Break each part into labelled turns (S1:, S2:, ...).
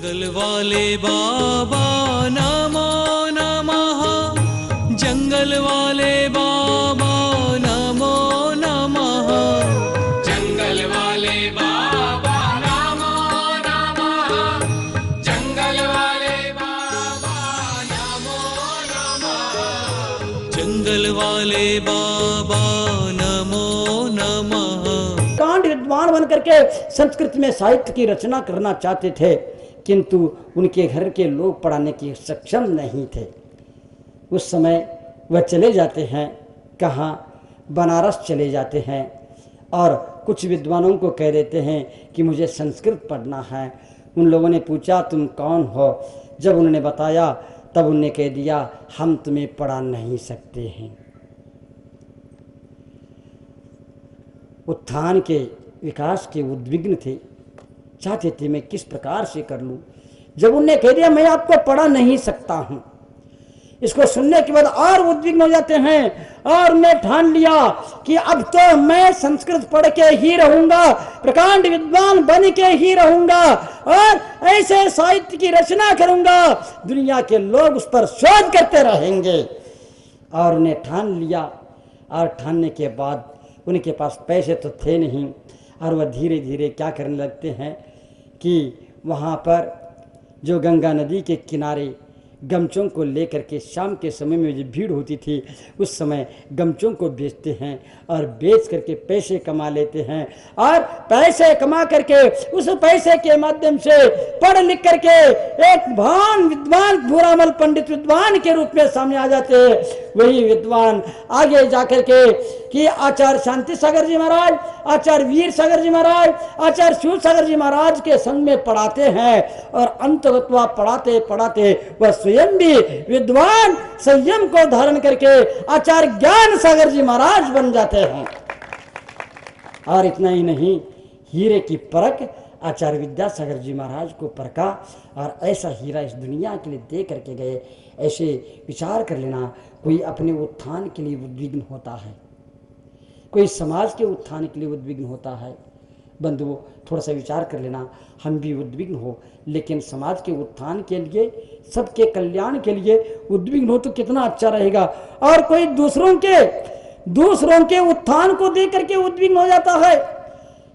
S1: जंगल वाले बाबा नमो नमः, जंगल वाले बाबा नमो नमः,
S2: जंगल वाले बाबा नमो नमः, जंगल वाले बाबा नमो नमः,
S1: जंगल वाले बाबा नमो नमः।
S3: कांड विद्वान बन करके संस्कृत में साहित्य की रचना करना चाहते थे, किंतु उनके घर के लोग पढ़ाने के सक्षम नहीं थे। उस समय वह चले जाते हैं, कहाँ, बनारस चले जाते हैं और कुछ विद्वानों को कह देते हैं कि मुझे संस्कृत पढ़ना है। उन लोगों ने पूछा तुम कौन हो? जब उन्होंने बताया तब उन्होंने कह दिया हम तुम्हें पढ़ा नहीं सकते हैं। उत्थान के विकास के उद्विग्न थे, चाहते थे मैं किस प्रकार से कर लूं। जब उनने कह दिया मैं आपको पढ़ा नहीं सकता हूं, इसको सुनने के बाद और उद्विग्न हो जाते हैं और मैं ठान लिया कि अब तो मैं संस्कृत पढ़ के ही रहूंगा, प्रकांड विद्वान बन के ही रहूंगा और ऐसे साहित्य की रचना करूंगा, दुनिया के लोग उस पर शोध करते रहेंगे। और उन्हें ठान लिया और ठानने के बाद उनके पास पैसे तो थे नहीं और वह धीरे धीरे क्या करने लगते हैं कि वहाँ पर जो गंगा नदी के किनारे गमछों को लेकर के शाम के समय में जो भीड़ होती थी उस समय गमछों को बेचते हैं और बेच करके पैसे कमा लेते हैं और पैसे कमा करके उस पैसे के माध्यम से पढ़ लिख करके एक महान विद्वान भूरामल पंडित विद्वान के रूप में सामने आ जाते हैं। वही विद्वान आगे जाकर के कि आचार्य शांति सागर जी महाराज, आचार्य वीर सागर जी महाराज, आचार्य शिव सागर जी महाराज के संग में पढ़ाते हैं और अंततः पढ़ाते पढ़ाते वह स्वयं भी विद्वान संयम को धारण करके आचार्य ज्ञान सागर जी महाराज बन जाते हैं। और इतना ही नहीं, हीरे की परख आचार्य विद्यासागर जी महाराज को परखा और ऐसा हीरा इस दुनिया के लिए दे करके गए। ऐसे विचार कर लेना, कोई अपने उत्थान के लिए उद्विग्न होता है, कोई समाज के उत्थान के लिए उद्विग्न होता है। बंधुओं, थोड़ा सा विचार कर लेना, हम भी उद्विग्न हो, लेकिन समाज के उत्थान के लिए, सबके कल्याण के लिए उद्विग्न हो तो कितना अच्छा रहेगा। और कोई दूसरों के उत्थान को देख करके उद्विग्न हो जाता है।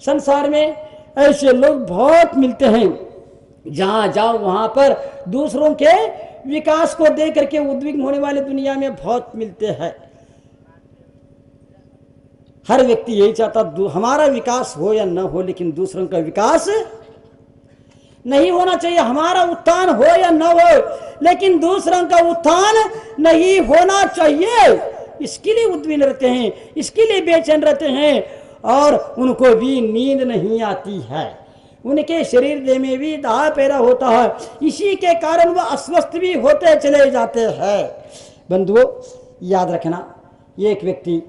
S3: संसार में ऐसे लोग बहुत मिलते हैं, जहां जाओ वहां पर दूसरों के विकास को देख करके उद्विग्न होने वाले दुनिया में बहुत मिलते हैं। हर व्यक्ति यही चाहता हमारा विकास हो या न हो, लेकिन दूसरों का विकास नहीं होना चाहिए। हमारा उत्थान हो या न हो, लेकिन दूसरों का उत्थान नहीं होना चाहिए। इसके लिए उद्विग्न रहते हैं, इसके लिए बेचैन रहते हैं और उनको भी नींद नहीं आती है। उनके शरीर देह में भी दाह पैदा होता है, इसी के कारण वह अस्वस्थ भी होते चले जाते हैं। बंधुओं, याद रखना, ये एक व्यक्ति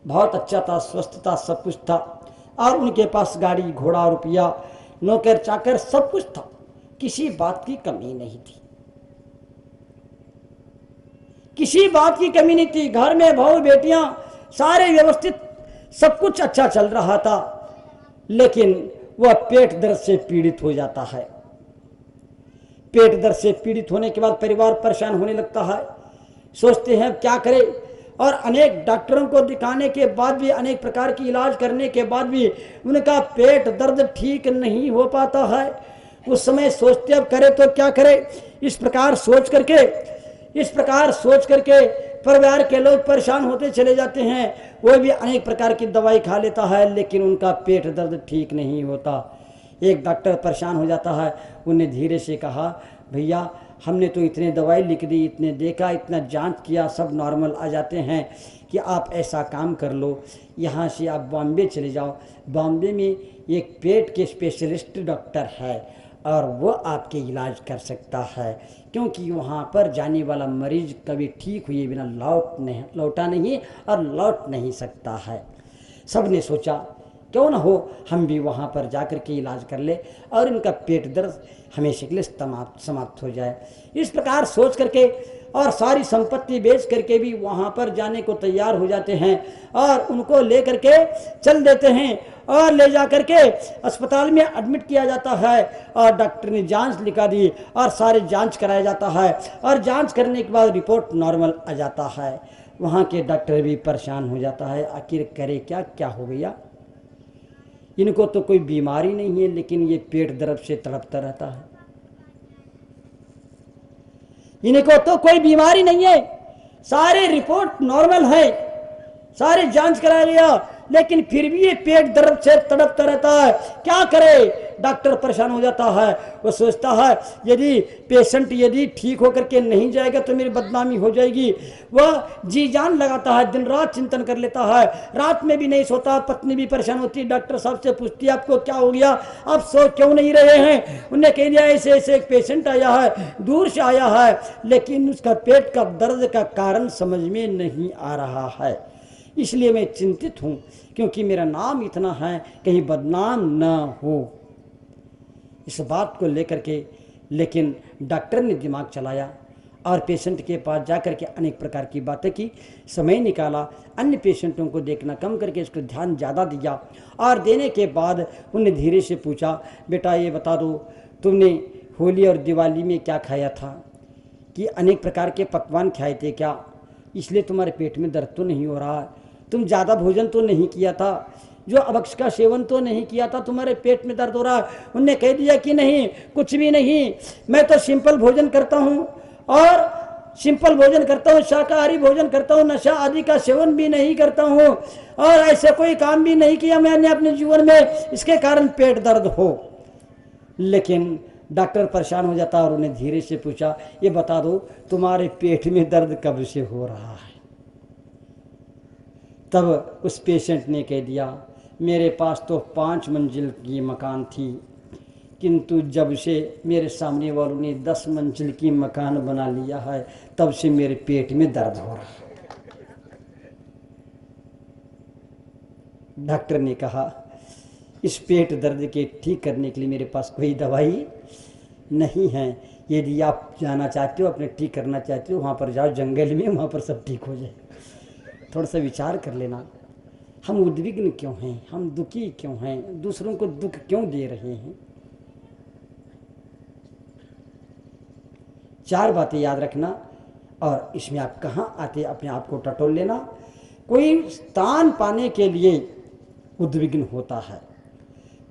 S3: बहुत अच्छा था, स्वस्थ था, सब कुछ था और उनके पास गाड़ी घोड़ा रुपया नौकर चाकर सब कुछ था, किसी बात की कमी नहीं थी, किसी बात की कमी नहीं थी। घर में बहू बेटियां सारे व्यवस्थित, सब कुछ अच्छा चल रहा था, लेकिन वह पेट दर्द से पीड़ित हो जाता है। पेट दर्द से पीड़ित होने के बाद परिवार परेशान होने लगता है, सोचते हैं क्या करें, और अनेक डॉक्टरों को दिखाने के बाद भी, अनेक प्रकार की इलाज करने के बाद भी उनका पेट दर्द ठीक नहीं हो पाता है। उस समय सोचते अब करे तो क्या करें। इस प्रकार सोच करके परिवार के लोग परेशान होते चले जाते हैं। वो भी अनेक प्रकार की दवाई खा लेता है, लेकिन उनका पेट दर्द ठीक नहीं होता। एक डॉक्टर परेशान हो जाता है, उन्हें धीरे से कहा भैया हमने तो इतने दवाई लिख दी, इतने देखा, इतना जांच किया, सब नॉर्मल आ जाते हैं कि आप ऐसा काम कर लो, यहाँ से आप बॉम्बे चले जाओ। बॉम्बे में एक पेट के स्पेशलिस्ट डॉक्टर है और वो आपके इलाज कर सकता है, क्योंकि वहाँ पर जाने वाला मरीज कभी ठीक हुए बिना लौटा नहीं और लौट नहीं सकता है। सब ने सोचा क्यों ना हो हम भी वहाँ पर जाकर के इलाज कर ले और इनका पेट दर्द हमेशा के लिए समाप्त हो जाए। इस प्रकार सोच करके और सारी संपत्ति बेच करके भी वहाँ पर जाने को तैयार हो जाते हैं और उनको ले करके चल देते हैं और ले जा करके अस्पताल में एडमिट किया जाता है और डॉक्टर ने जांच लिखा दी और सारे जांच कराया जाता है और जांच करने के बाद रिपोर्ट नॉर्मल आ जाता है। वहाँ के डॉक्टर भी परेशान हो जाता है, आखिर करे क्या, क्या हो गया। इनको तो कोई बीमारी नहीं है लेकिन ये पेट दर्द से तड़पता रहता है। इनको तो कोई बीमारी नहीं है, सारे रिपोर्ट नॉर्मल है, सारे जांच कराया गया लेकिन फिर भी ये पेट दर्द से तड़पता रहता है। क्या करे, डॉक्टर परेशान हो जाता है। वो सोचता है यदि पेशेंट यदि ठीक होकर के नहीं जाएगा तो मेरी बदनामी हो जाएगी। वह जी जान लगाता है, दिन रात चिंतन कर लेता है, रात में भी नहीं सोता। पत्नी भी परेशान होती है, डॉक्टर साहब से पूछती है आपको क्या हो गया, आप सो क्यों नहीं रहे हैं। उन्हें कह दिया ऐसे ऐसे एक पेशेंट आया है, दूर से आया है लेकिन उसका पेट का दर्द का कारण समझ में नहीं आ रहा है, इसलिए मैं चिंतित हूँ क्योंकि मेरा नाम इतना है कहीं बदनाम न हो। इस बात को लेकर के लेकिन डॉक्टर ने दिमाग चलाया और पेशेंट के पास जाकर के अनेक प्रकार की बातें की, समय निकाला, अन्य पेशेंटों को देखना कम करके इसको ध्यान ज़्यादा दिया और देने के बाद उन्हें धीरे से पूछा बेटा ये बता दो तुमने होली और दिवाली में क्या खाया था, कि अनेक प्रकार के पकवान खाए थे क्या, इसलिए तुम्हारे पेट में दर्द तो नहीं हो रहा है, तुम ज़्यादा भोजन तो नहीं किया था, जो अभक्ष का सेवन तो नहीं किया था, तुम्हारे पेट में दर्द हो रहा है। उनने कह दिया कि नहीं कुछ भी नहीं, मैं तो सिंपल भोजन करता हूँ और सिंपल भोजन करता हूँ, शाकाहारी भोजन करता हूँ, नशा आदि का सेवन भी नहीं करता हूँ और ऐसे कोई काम भी नहीं किया मैंने अपने जीवन में, इसके कारण पेट दर्द हो। लेकिन डॉक्टर परेशान हो जाता और उन्हें धीरे से पूछा ये बता दो तुम्हारे पेट में दर्द कब से हो रहा है। तब उस पेशेंट ने कह दिया मेरे पास तो 5 मंजिल की मकान थी किंतु जब से मेरे सामने वालों ने 10 मंजिल की मकान बना लिया है तब से मेरे पेट में दर्द हो रहा है। डॉक्टर ने कहा इस पेट दर्द के ठीक करने के लिए मेरे पास कोई दवाई नहीं है, यदि आप जाना चाहते हो अपने ठीक करना चाहते हो वहाँ पर जाओ जंगल में, वहाँ पर सब ठीक हो जाए। थोड़ा सा विचार कर लेना, हम उद्विग्न क्यों हैं, हम दुखी क्यों हैं, दूसरों को दुख क्यों दे रहे हैं। 4 बातें याद रखना और इसमें आप कहाँ आते अपने आप को टटोल लेना। कोई स्थान पाने के लिए उद्विग्न होता है,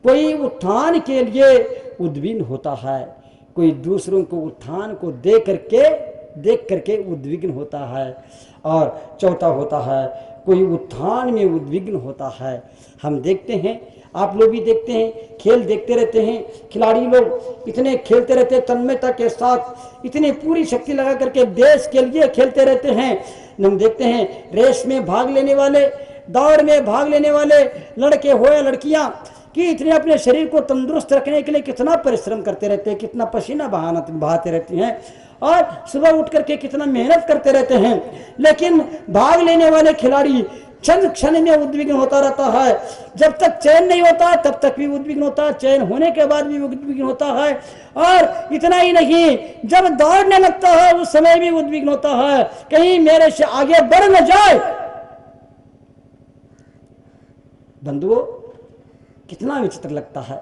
S3: कोई उत्थान के लिए उद्विग्न होता है, कोई दूसरों को उत्थान को देख करके उद्विग्न होता है और चौथा होता है कोई उत्थान में उद्विग्न होता है। हम देखते हैं, आप लोग भी देखते हैं, खेल देखते रहते हैं, खिलाड़ी लोग इतने खेलते रहते हैं तन्मयता के साथ, इतनी पूरी शक्ति लगा करके देश के लिए खेलते रहते हैं। हम देखते हैं रेस में भाग लेने वाले, दौड़ में भाग लेने वाले लड़के हो या लड़कियां कि इतने अपने शरीर को तंदुरुस्त रखने के लिए कितना परिश्रम करते रहते हैं, कितना पसीना बहाते रहते हैं और सुबह उठ करके कितना मेहनत करते रहते हैं। लेकिन भाग लेने वाले खिलाड़ी क्षण में उद्विग्न होता रहता है, जब तक चयन नहीं होता तब तक भी उद्विग्न होता है, चयन होने के बाद भी उद्विग्न होता है और इतना ही नहीं जब दौड़ने लगता है उस समय भी उद्विग्न होता है कहीं मेरे से आगे बढ़ न जाए। बंधुओं कितना विचित्र लगता है।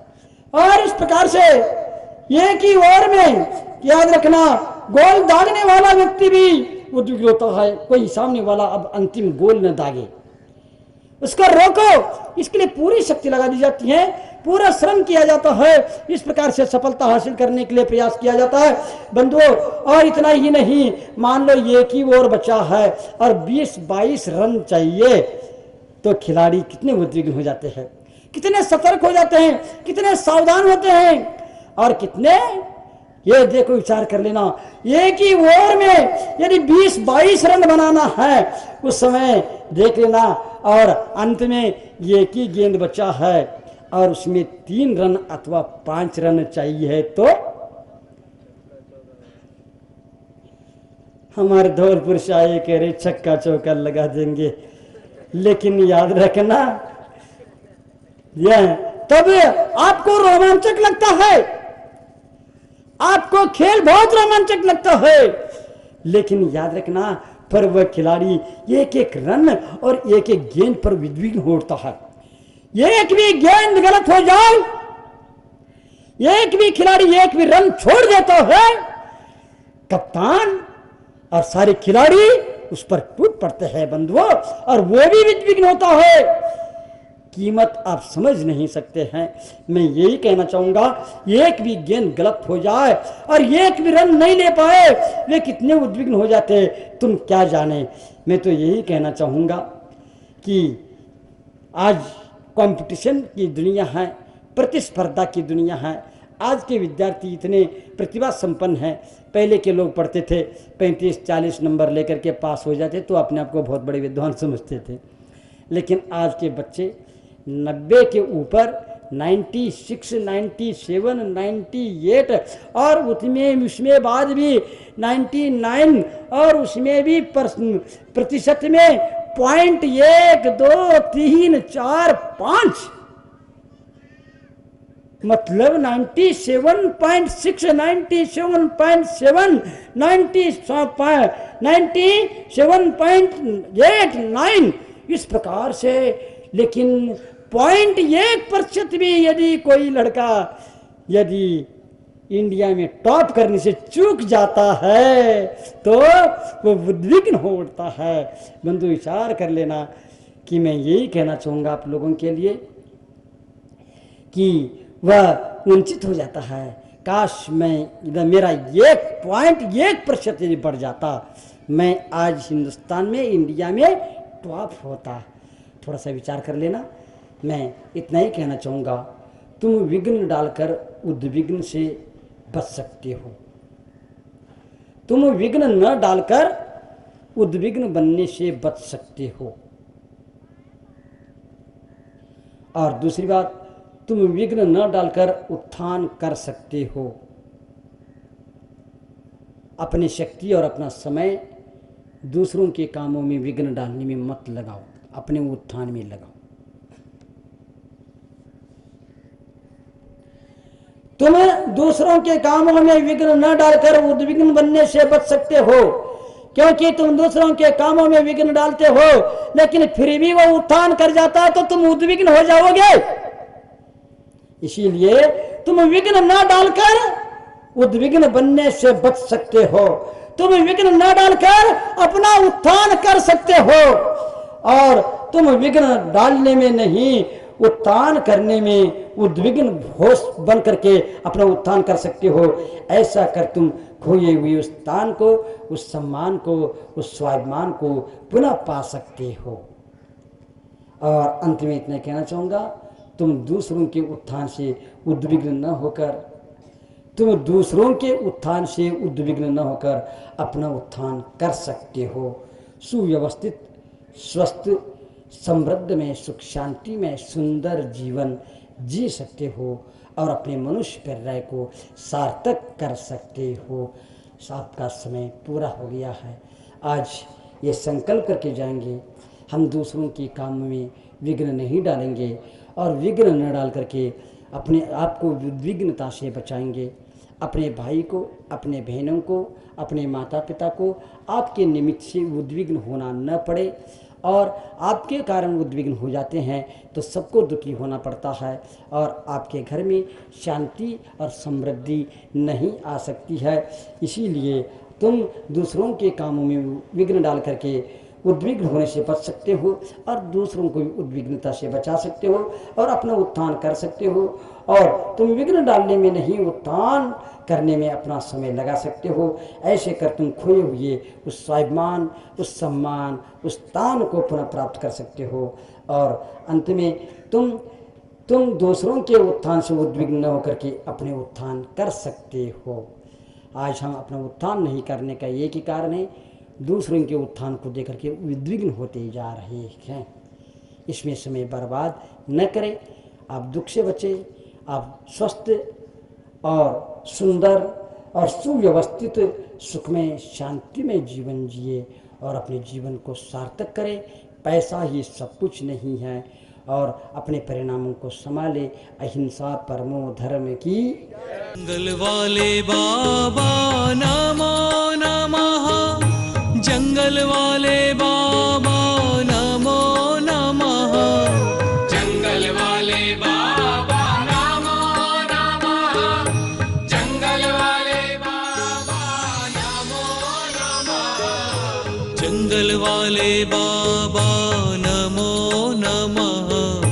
S3: और इस प्रकार से एक ही ओर में याद रखना गोल दागने वाला व्यक्ति भी उद्विग्न होता है, कोई सामने वाला अब अंतिम गोल न दागे, उसको रोको, इसके लिए पूरी शक्ति लगा दी जाती है, पूरा श्रम किया जाता है, इस प्रकार से सफलता हासिल करने के लिए प्रयास किया जाता है बंधुओं। और इतना ही नहीं, मान लो एक ही ओवर बचा है और 20-22 रन चाहिए तो खिलाड़ी कितने उद्विग्न हो जाते हैं, कितने सतर्क हो जाते हैं, कितने सावधान होते हैं और कितने, ये देखो विचार कर लेना, एक ही ओवर में यदि 20-22 रन बनाना है उस समय देख लेना और अंत में एक ही गेंद बचा है और उसमें 3 रन अथवा 5 रन चाहिए तो हमारे धौलपुर शाही कह रहे छक्का चौका लगा देंगे। लेकिन याद रखना यह तब आपको रोमांचक लगता है, आपको खेल बहुत रोमांचक लगता है, लेकिन याद रखना, पर वह खिलाड़ी एक एक रन और एक एक गेंद पर उद्विग्न होता है। एक भी गेंद गलत हो जाए, एक भी खिलाड़ी एक भी रन छोड़ देता है, कप्तान और सारे खिलाड़ी उस पर टूट पड़ते हैं बंधुओं, और वो भी उद्विग्न होता है। कीमत आप समझ नहीं सकते हैं। मैं यही कहना चाहूंगा, एक भी गेंद गलत हो जाए और एक भी रन नहीं ले पाए, वे कितने उद्विग्न हो जाते तुम क्या जाने। मैं तो यही कहना चाहूंगा कि आज कंपटीशन की दुनिया है, प्रतिस्पर्धा की दुनिया है। आज के विद्यार्थी इतने प्रतिभा संपन्न हैं। पहले के लोग पढ़ते थे 35-40 नंबर लेकर के पास हो जाते तो अपने आप को बहुत बड़े विद्वान समझते थे, लेकिन आज के बच्चे 90 के ऊपर 96, 97, 98 और उसमें बाद भी 99 और उसमें भी प्रतिशत में 0.1, 2, 3, 4, 5 मतलब 97.6, 97.7, 97.89 इस प्रकार से। लेकिन 0.1% भी यदि कोई लड़का यदि इंडिया में टॉप करने से चूक जाता है तो वो उद्विग्न हो उठता है। बंधु विचार कर लेना कि मैं यही कहना चाहूँगा आप लोगों के लिए कि वह वंचित हो जाता है। काश मैं मेरा 1.1% यदि बढ़ जाता, मैं आज हिंदुस्तान में इंडिया में टॉप होता। थोड़ा सा विचार कर लेना। मैं इतना ही कहना चाहूँगा, तुम विघ्न डालकर उद्विग्न से बच सकते हो। तुम विघ्न न डालकर उद्विग्न बनने से बच सकते हो। और दूसरी बात, तुम विघ्न न डालकर उत्थान कर सकते हो। अपनी शक्ति और अपना समय दूसरों के कामों में विघ्न डालने में मत लगाओ, अपने उत्थान में लगाओ। तुम दूसरों के कामों में विघ्न न डालकर उद्विग्न बनने से बच सकते हो, क्योंकि तुम दूसरों के कामों में विघ्न डालते हो लेकिन फिर भी वो उत्थान कर जाता है तो तुम उद्विग्न हो जाओगे। इसीलिए तुम विघ्न न डालकर उद्विग्न बनने से बच सकते हो। तुम विघ्न न डालकर अपना उत्थान कर सकते हो, और तुम विघ्न डालने में नहीं, उत्थान करने में उद्विग्न होश बन करके अपना उत्थान कर सकते हो। ऐसा कर तुम खोए हुए उस स्थान को, उस सम्मान को, उस स्वाभिमान को पुनः पा सकते हो। और अंत में इतना कहना चाहूँगा, तुम दूसरों के उत्थान से उद्विग्न न होकर, तुम दूसरों के उत्थान से उद्विग्न न होकर अपना उत्थान कर सकते हो। सुव्यवस्थित, स्वस्थ, समृद्ध में, सुख शांति में सुंदर जीवन जी सकते हो और अपने मनुष्य पर्याय को सार्थक कर सकते हो। आपका समय पूरा हो गया है। आज ये संकल्प करके जाएंगे, हम दूसरों के काम में विघ्न नहीं डालेंगे और विघ्न न डाल करके अपने आप को उद्विग्नता से बचाएंगे। अपने भाई को, अपने बहनों को, अपने माता पिता को आपके निमित्त से उद्विग्न होना न पड़े, और आपके कारण उद्विग्न हो जाते हैं तो सबको दुखी होना पड़ता है और आपके घर में शांति और समृद्धि नहीं आ सकती है। इसीलिए तुम दूसरों के कामों में विघ्न डाल करके उद्विग्न होने से बच सकते हो और दूसरों को भी उद्विग्नता से बचा सकते हो और अपना उत्थान कर सकते हो। और तुम विघ्न डालने में नहीं, उत्थान करने में अपना समय लगा सकते हो। ऐसे कर तुम खोए हुए उस स्वाभिमान, उस सम्मान, उस स्थान को पुनः प्राप्त कर सकते हो। और अंत में तुम दूसरों के उत्थान से उद्विग्न न होकर के अपने उत्थान कर सकते हो। आज हम अपना उत्थान नहीं करने का एक ही कारण है, दूसरों के उत्थान को देकर के उद्विग्न होते जा रहे हैं। इसमें समय बर्बाद न करें, आप दुख से बचें, आप स्वस्थ और सुंदर और सुव्यवस्थित सुखमय शांतिमय जीवन जिए और अपने जीवन को सार्थक करें। पैसा ही सब कुछ नहीं है, और अपने परिणामों को संभाले। अहिंसा परमो धर्म की।
S1: मंगल वाले बाबा नमो नमः। जंगल वाले बाबा नमो नमः।